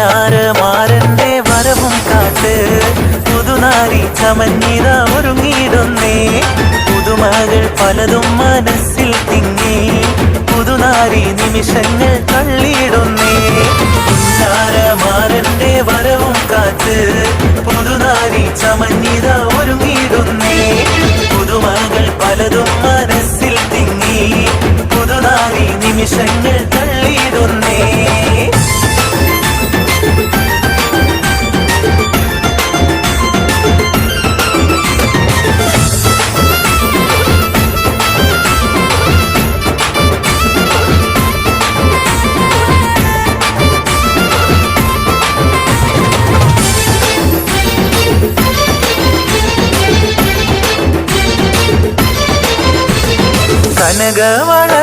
പുന്നാരമാരന്റെ വരവും കാത്ത് പുതുനാരി ചമഞ്ഞിത ഒരുങ്ങിയിടുന്നേ. പുതുമകൾ പലതും മനസ്സിൽ തിങ്ങി പുതുനാരി നിമിഷങ്ങൾ തള്ളിയിടുന്നേ. പുന്നാരമാരന്റെ വരവും കാത്ത് പുതുനാരി ചമഞ്ഞിത ഒരുങ്ങിയിടുന്നേ. പുതുമകൾ പലതും മനസ്സിൽ തിങ്ങി പുതുനാരി നിമിഷങ്ങൾ തള്ളിയിടുന്നേ. കനകവള